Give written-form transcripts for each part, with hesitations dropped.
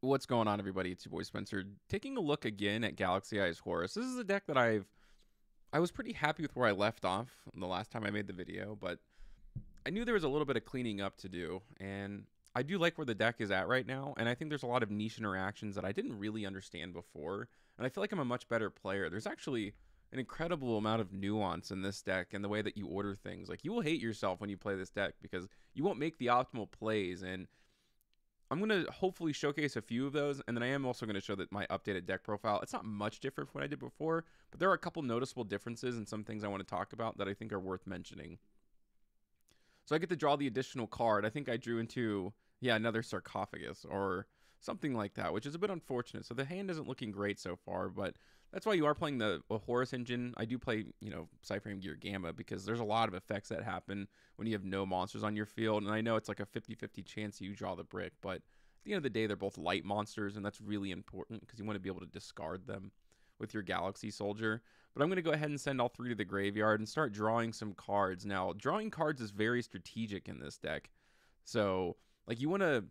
What's going on, everybody? It's your boy Spencer. Taking a look again at Galaxy Eyes Horus. This is a deck that I was pretty happy with where I left off the last time I made the video, but I knew there was a little bit of cleaning up to do, and I do like where the deck is at right now, and I think there's a lot of niche interactions that I didn't really understand before, and I feel like I'm a much better player. There's actually an incredible amount of nuance in this deck and the way that you order things. Like, you will hate yourself when you play this deck because you won't make the optimal plays, and I'm going to hopefully showcase a few of those, and then I am also going to show that my updated deck profile, it's not much different from what I did before, but there are a couple noticeable differences and some things I want to talk about that I think are worth mentioning. So I get to draw the additional card. I think I drew into, yeah, another sarcophagus or something like that, which is a bit unfortunate. So the hand isn't looking great so far, but that's why you are playing the Horus engine. I do play, Cyframe Gear Gamma because there's a lot of effects that happen when you have no monsters on your field. And I know it's like a 50-50 chance you draw the brick, but at the end of the day, they're both light monsters, and that's really important because you want to be able to discard them with your Galaxy Soldier. But I'm going to go ahead and send all three to the graveyard and start drawing some cards. Now, drawing cards is very strategic in this deck. So, like, you want to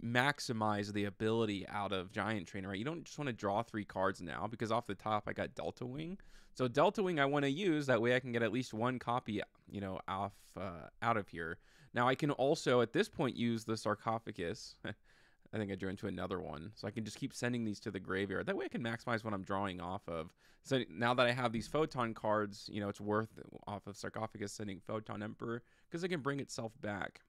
maximize the ability out of Giant Trainer, right? You don't just want to draw 3 cards now because off the top I got Delta Wing. So Delta Wing I want to use, that way I can get at least one copy, off out of here. Now I can also at this point use the sarcophagus. I think I drew into another one. So I can just keep sending these to the graveyard. That way I can maximize what I'm drawing off of. So now that I have these Photon cards, it's worth off of sarcophagus sending Photon Emperor because it can bring itself back.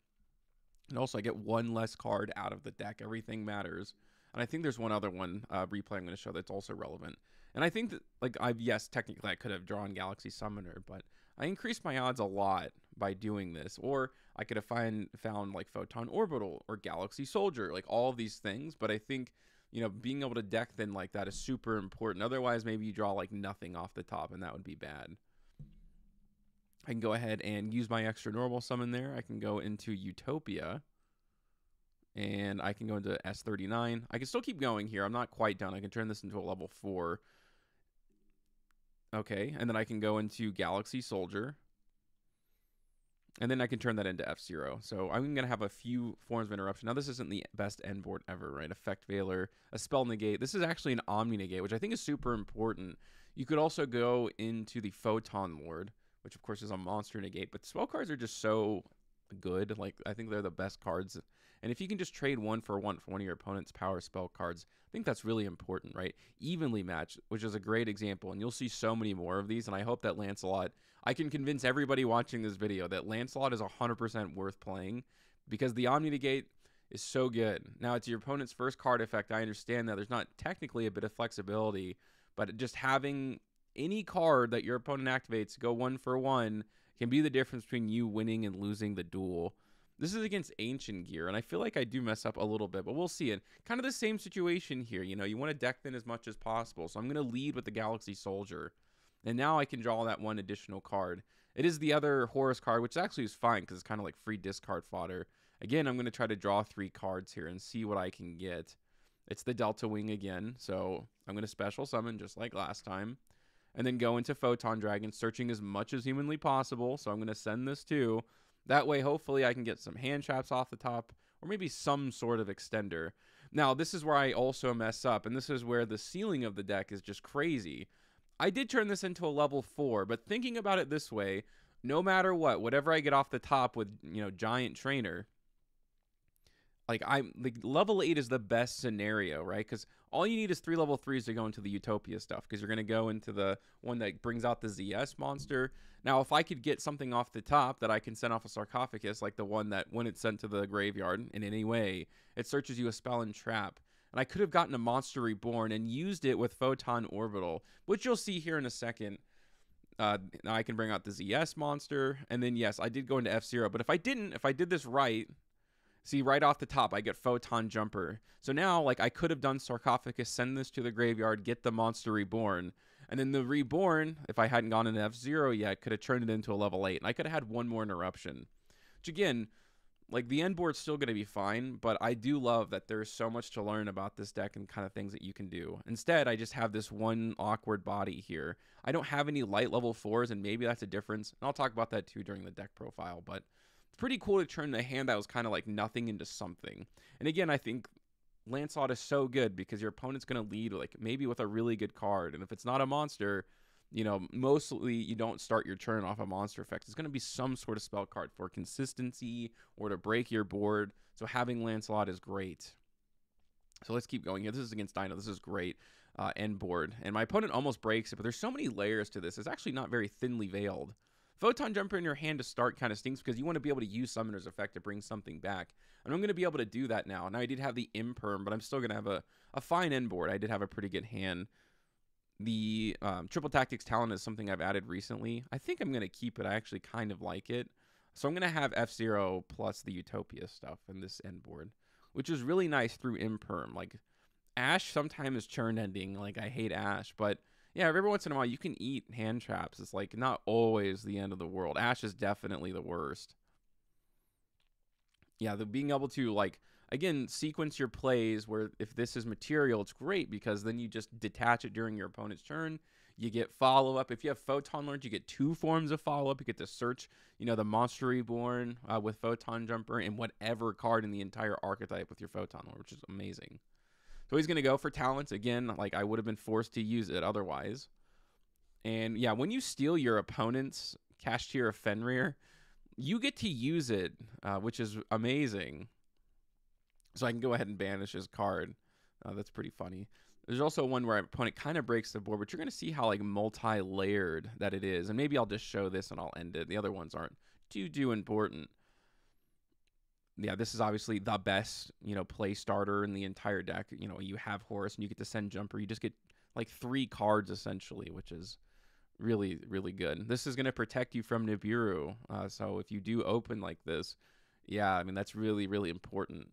And also, I get one less card out of the deck. Everything matters. And I think there's one other one replay I'm going to show that's also relevant. And I think that, yes, technically I could have drawn Galaxy Summoner, but I increased my odds a lot by doing this. Or I could have found like Photon Orbital or Galaxy Soldier, like all of these things. But I think, being able to deck them like that is super important. Otherwise, maybe you draw like nothing off the top, and that would be bad. I can go ahead and use my extra normal summon there. I can go into Utopia. And I can go into S39. I can still keep going here. I'm not quite done. I can turn this into a level 4. Okay, and then I can go into Galaxy Soldier. And then I can turn that into F-Zero. So I'm going to have a few forms of interruption. Now, this isn't the best end board ever, right? Effect Veiler, a Spell Negate. This is actually an Omni Negate, which I think is super important. You could also go into the Photon Lord, which of course is a monster negate, but spell cards are just so good. Like, I think they're the best cards. And if you can just trade one for one of your opponent's power spell cards, I think that's really important, right? Evenly matched, which is a great example, and you'll see so many more of these, and I hope that Lancelot, I can convince everybody watching this video that Lancelot is 100% worth playing because the Omni Negate is so good. Now, it's your opponent's first card effect. I understand that there's not technically a bit of flexibility, but just having any card that your opponent activates go 1 for 1 can be the difference between you winning and losing the duel. This is against Ancient Gear, and I feel like I do mess up a little bit, but we'll see it. Kind of the same situation here. You want to deck thin as much as possible, so I'm going to lead with the Galaxy Soldier. And now I can draw that one additional card. It is the other Horus card, which actually is fine because it's kind of like free discard fodder. Again, I'm going to try to draw 3 cards here and see what I can get. It's the Delta Wing again, so I'm going to special summon just like last time. And then go into Photon Dragon, searching as much as humanly possible. So I'm going to send this too. That way, hopefully, I can get some hand traps off the top, or maybe some sort of extender. Now, this is where I also mess up, and this is where the ceiling of the deck is just crazy. I did turn this into a level 4, but thinking about it this way, no matter what, whatever I get off the top with, Giant Trainer, like level 8 is the best scenario, right? Because all you need is 3 level 3s to go into the Utopia stuff, because you're going to go into the one that brings out the ZS monster. Now, if I could get something off the top that I can send off a sarcophagus, like the one that when it's sent to the graveyard in any way, it searches you a spell and trap. And I could have gotten a monster reborn and used it with Photon Orbital, which you'll see here in a second. Now I can bring out the ZS monster, and then yes, I did go into F-Zero. But if I did this right, see, right off the top, I get Photon Jumper. So now, like, I could have done Sarcophagus, send this to the graveyard, get the monster reborn. And then the reborn, if I hadn't gone into F-Zero yet, could have turned it into a level 8. And I could have had one more interruption. Which, again, like, the end board's still going to be fine. But I do love that there's so much to learn about this deck and kind of things that you can do. Instead, I just have this one awkward body here. I don't have any light level 4s, and maybe that's a difference. And I'll talk about that, too, during the deck profile. But pretty cool to turn the hand that was kind of like nothing into something. And again, I think Lancelot is so good because your opponent's going to lead like maybe with a really good card. And if it's not a monster, you know, mostly you don't start your turn off a monster effect. It's going to be some sort of spell card for consistency or to break your board. So having Lancelot is great. So let's keep going here. This is against Dino. This is great. End board. And my opponent almost breaks it, but there's so many layers to this. It's actually not very thinly veiled. Photon Jumper in your hand to start kind of stinks because you want to be able to use Summoner's Effect to bring something back. And I'm going to be able to do that now. Now, I did have the Imperm, but I'm still going to have a fine end board. I did have a pretty good hand. The Triple Tactics Talent is something I've added recently. I think I'm going to keep it. I actually kind of like it. So I'm going to have F-Zero plus the Utopia stuff in this end board, which is really nice through Imperm. Like, Ash sometimes is churn ending. Like, I hate Ash, but yeah, every once in a while you can eat hand traps. It's like not always the end of the world. Ash is definitely the worst. Yeah, the being able to, like, again, sequence your plays where if this is material, it's great because then you just detach it during your opponent's turn. You get follow-up. If you have Photon Lord, you get 2 forms of follow-up. You get to search, you know, the Monster Reborn with Photon Jumper and whatever card in the entire archetype with your Photon Lord, which is amazing. So he's going to go for talents. Again, like I would have been forced to use it otherwise. And yeah, when you steal your opponent's Cashtier of Fenrir, you get to use it, which is amazing. So I can go ahead and banish his card. That's pretty funny. There's also one where my opponent kind of breaks the board, but you're going to see how like multi-layered that it is. And maybe I'll just show this and I'll end it. The other ones aren't too important. Yeah, this is obviously the best, you know, play starter in the entire deck. You know, you have Horus and you get to send Jumper. You just get like 3 cards essentially, which is really, really good. This is going to protect you from Nibiru. So if you do open like this, yeah, I mean, that's really, really important.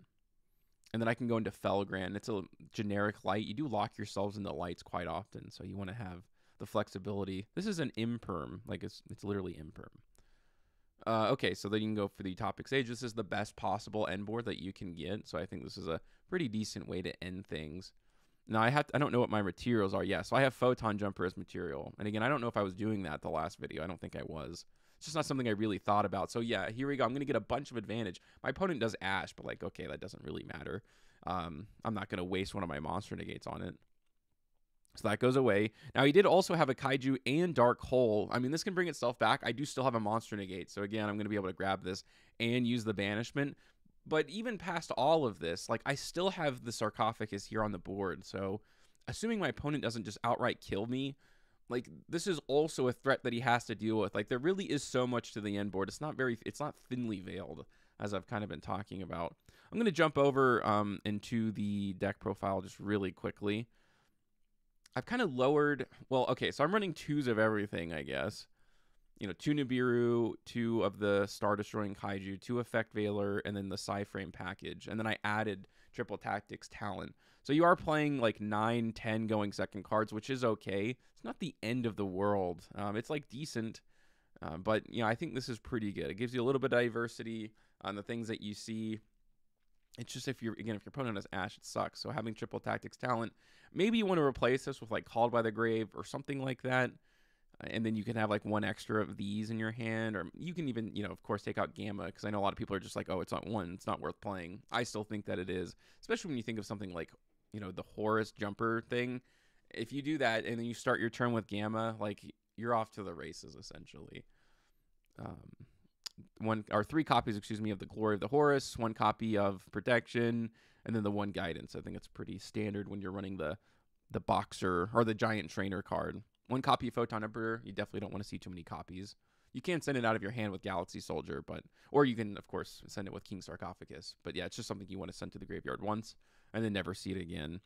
And then I can go into Felgrand. It's a generic light. You do lock yourselves into lights quite often, so you want to have the flexibility. This is an Imperm. Like, it's literally Imperm. Okay, so then you can go for the Topic Sage. This is the best possible end board that you can get, so I think this is a pretty decent way to end things. Now, I don't know what my materials are. Yeah, so I have Photon Jumper as material. And again, I don't know if I was doing that the last video. I don't think I was. It's just not something I really thought about. So yeah, here we go. I'm going to get a bunch of advantage. My opponent does Ash, but like, okay, that doesn't really matter. I'm not going to waste one of my monster negates on it. So that goes away. Now, he did also have a Kaiju and Dark Hole. I mean, this can bring itself back. I do still have a monster negate. So again, I'm going to be able to grab this and use the banishment. But even past all of this, like, I still have the Sarcophagus here on the board. So assuming my opponent doesn't just outright kill me, like, this is also a threat that he has to deal with. Like, there really is so much to the end board. It's not thinly veiled, as I've kind of been talking about. I'm going to jump over into the deck profile just really quickly. I've kind of lowered, well, okay, so I'm running 2s of everything, I guess. You know, 2 Nibiru, 2 of the Star Destroying Kaiju, 2 Effect Veiler, and then the Psy-Frame package. And then I added Triple Tactics Talent. So you are playing like 9, 10 going second cards, which is okay. It's not the end of the world. It's like decent, but you know, I think this is pretty good. It gives you a little bit of diversity on the things that you see. It's just if your opponent has Ash, it sucks. So having Triple Tactics Talent, maybe you want to replace this with like Called by the Grave or something like that. And then you can have like 1 extra of these in your hand, or you can even, you know, of course, take out Gamma, because I know a lot of people are just like, oh, it's not 1, it's not worth playing. I still think that it is, especially when you think of something like, you know, the Horus Jumper thing. If you do that and then you start your turn with Gamma, like, you're off to the races essentially. 3 copies, excuse me, of the Glory of the Horus, 1 copy of Protection, and then the 1 Guidance. I think it's pretty standard when you're running the Boxer or the Giant Trainer card. 1 copy of Photon Emperor. You definitely don't want to see too many copies. You can't send it out of your hand with Galaxy Soldier, or you can, of course, send it with King Sarcophagus. But yeah, it's just something you want to send to the graveyard once and then never see it again.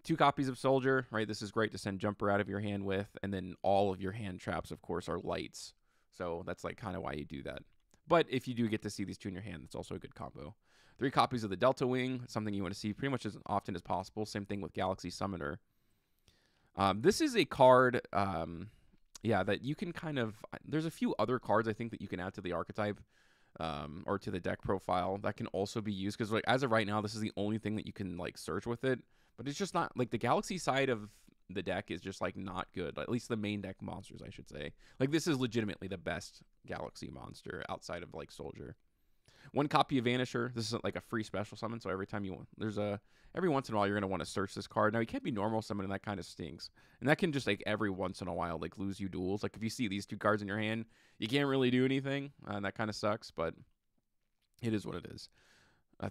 2 copies of Soldier, right? This is great to send Jumper out of your hand with, and then all of your hand traps, of course, are lights. So that's like kind of why you do that. But if you do get to see these 2 in your hand, that's also a good combo. 3 copies of the Delta Wing, something you want to see pretty much as often as possible. Same thing with Galaxy Summoner. This is a card, yeah, that you can kind of, there's a few other cards I think that you can add to the archetype, or to the deck profile that can also be used, because like as of right now, this is the only thing that you can like search with it, but it's just not, like, the Galaxy side of the deck is just like not good, at least the main deck monsters, I should say. Like, this is legitimately the best Galaxy monster outside of like Soldier. One copy of Vanisher. This isn't like a free special summon, so every time you want, every once in a while you're gonna want to search this card. Now you can't be normal summoning, that kind of stinks, and that can just like every once in a while like lose you duels. Like if you see these two cards in your hand, you can't really do anything, and that kind of sucks. But it is what it is.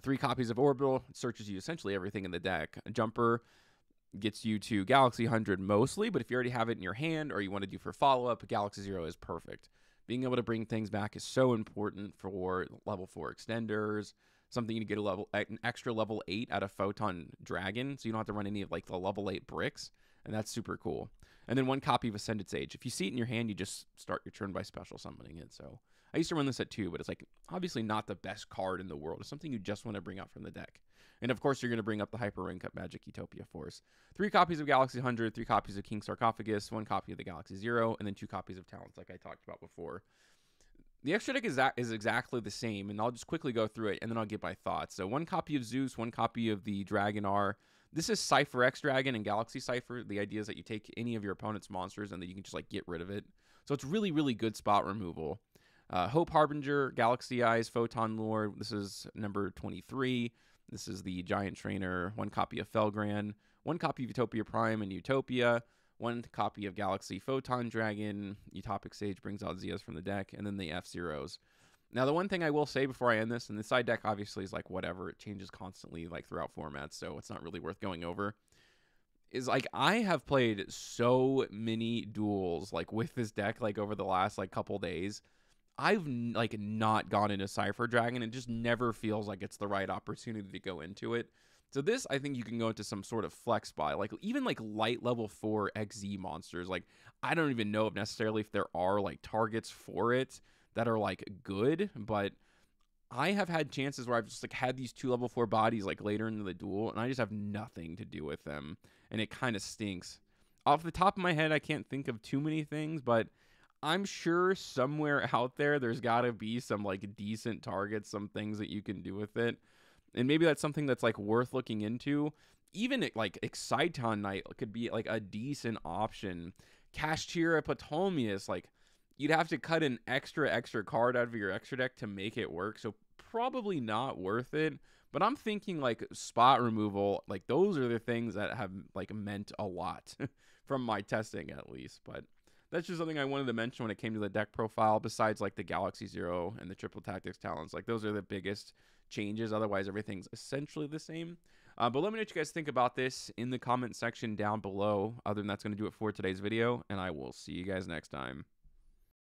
3 copies of Orbital. It searches you essentially everything in the deck. A Jumper gets you to Galaxy 100 mostly, but if you already have it in your hand or you want to do for follow-up, Galaxy 0 is perfect. Being able to bring things back is so important for level 4 extenders, something you get an extra level 8 out of Photon Dragon, so you don't have to run any of like the level 8 bricks, and that's super cool. And then 1 copy of Ascended Sage. If you see it in your hand, you just start your turn by special summoning it. So I used to run this at 2, but it's like obviously not the best card in the world. It's something you just want to bring out from the deck. And of course, you're going to bring up the Hyper Ring Cup Magic Utopia Force. 3 copies of Galaxy 100, 3 copies of King Sarcophagus, 1 copy of the Galaxy 0, and then 2 copies of Talents, like I talked about before. The extra deck is exactly the same, and I'll just quickly go through it, and then I'll give my thoughts. So 1 copy of Zeus, 1 copy of the Dragon R. This is Cypher X Dragon and Galaxy Cypher. The idea is that you take any of your opponent's monsters, and then you can just like get rid of it. So it's really, really good spot removal. Hope Harbinger, Galaxy Eyes, Photon Lore. This is number 23. This is the Giant Trainer. 1 copy of Felgran. 1 copy of Utopia Prime and Utopia. 1 copy of Galaxy Photon Dragon. Utopic Sage brings out Zeus from the deck. And then the F-Zeros. Now, the one thing I will say before I end this, and the side deck obviously is like whatever. It changes constantly like throughout formats, so it's not really worth going over. Is like I have played so many duels like with this deck like over the last like couple days. I've like not gone into Cypher Dragon. It just never feels like it's the right opportunity to go into it. So this, I think you can go into some sort of flex buy, like even like light level 4 XZ monsters. Like I don't even know if necessarily if there are like targets for it that are like good, but I have had chances where I've just like had these 2 level 4 bodies like later into the duel, and I just have nothing to do with them, and it kind of stinks. Off the top of my head, I can't think of too many things, but I'm sure somewhere out there, there's got to be some like decent targets, some things that you can do with it. And maybe that's something that's like worth looking into. Even like Exciton Knight could be like a decent option. Kashtira Ptolemaeus, like you'd have to cut an extra card out of your extra deck to make it work. So probably not worth it. But I'm thinking like spot removal, like those are the things that have like meant a lot from my testing at least. But that's just something I wanted to mention when it came to the deck profile, besides like the Galaxy 0 and the Triple Tactics Talents. Like those are the biggest changes. Otherwise, everything's essentially the same. But let me know what you guys think about this in the comment section down below. Other than that's going to do it for today's video, and I will see you guys next time.